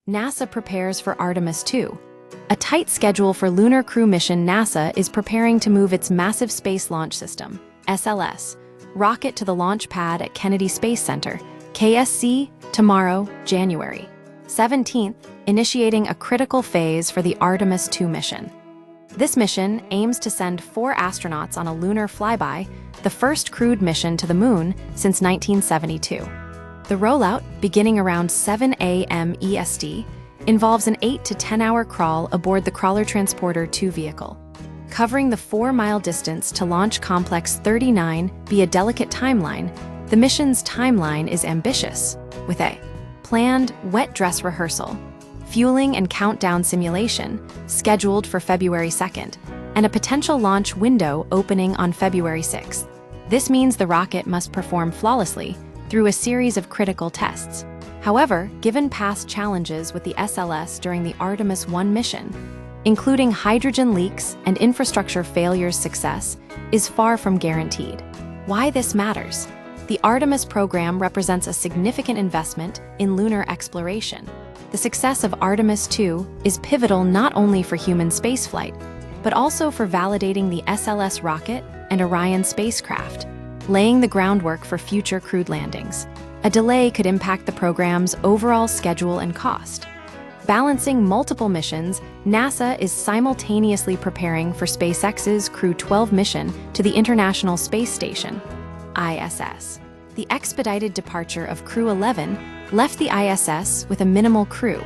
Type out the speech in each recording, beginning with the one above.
NASA prepares for Artemis 2. A tight schedule for lunar crew mission. NASA is preparing to move its massive space launch system, SLS, rocket to the launch pad at Kennedy Space Center, KSC, tomorrow, January 17th, initiating a critical phase for the Artemis 2 mission. This mission aims to send 4 astronauts on a lunar flyby, the first crewed mission to the moon since 1972. The rollout, beginning around 7 a.m. EST, involves an 8 to 10-hour crawl aboard the Crawler Transporter 2 vehicle. Covering the 4-mile distance to Launch Complex 39 via delicate timeline, the mission's timeline is ambitious, with a planned wet dress rehearsal, fueling and countdown simulation scheduled for February 2nd, and a potential launch window opening on February 6th. This means the rocket must perform flawlessly through a series of critical tests. However, given past challenges with the SLS during the Artemis 1 mission, including hydrogen leaks and infrastructure failures, success is far from guaranteed. Why this matters? The Artemis program represents a significant investment in lunar exploration. The success of Artemis 2 is pivotal not only for human spaceflight, but also for validating the SLS rocket and Orion spacecraft, laying the groundwork for future crewed landings. A delay could impact the program's overall schedule and cost. Balancing multiple missions, NASA is simultaneously preparing for SpaceX's Crew 12 mission to the International Space Station, ISS. The expedited departure of Crew 11 left the ISS with a minimal crew,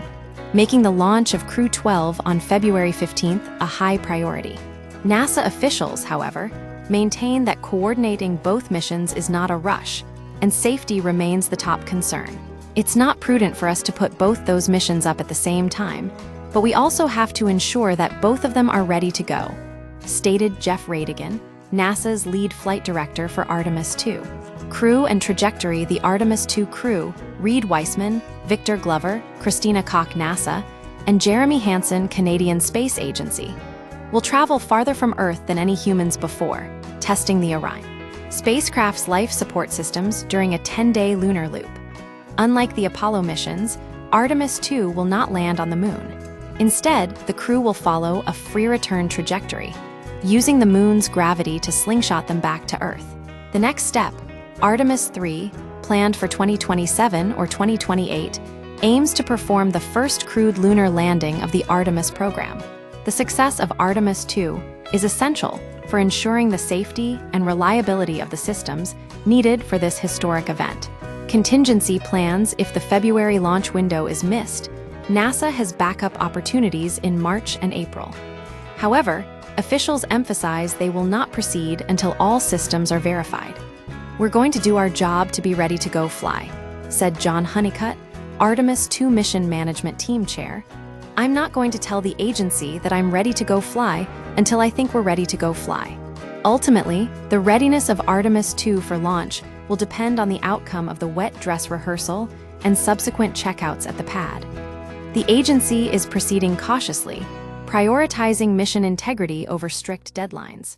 making the launch of Crew 12 on February 15th a high priority. NASA officials, however, maintain that coordinating both missions is not a rush, and safety remains the top concern. It's not prudent for us to put both those missions up at the same time, but we also have to ensure that both of them are ready to go, stated Jeff Radigan, NASA's lead flight director for Artemis 2. Crew and trajectory. The Artemis 2 crew, Reed Weissman, Victor Glover, Christina Koch, NASA, and Jeremy Hansen, Canadian Space Agency, will travel farther from Earth than any humans before, testing the Orion spacecraft's life support systems during a 10-day lunar loop. Unlike the Apollo missions, Artemis 2 will not land on the moon. Instead, the crew will follow a free return trajectory, using the moon's gravity to slingshot them back to Earth. The next step, Artemis 3, planned for 2027 or 2028, aims to perform the first crewed lunar landing of the Artemis program. The success of Artemis 2 is essential for ensuring the safety and reliability of the systems needed for this historic event. Contingency plans. If the February launch window is missed, NASA has backup opportunities in March and April. However, officials emphasize they will not proceed until all systems are verified. "We're going to do our job to be ready to go fly," said John Honeycutt, Artemis 2 Mission Management Team Chair. "I'm not going to tell the agency that I'm ready to go fly until I think we're ready to go fly." Ultimately, the readiness of Artemis 2 for launch will depend on the outcome of the wet dress rehearsal and subsequent checkouts at the pad. The agency is proceeding cautiously, prioritizing mission integrity over strict deadlines.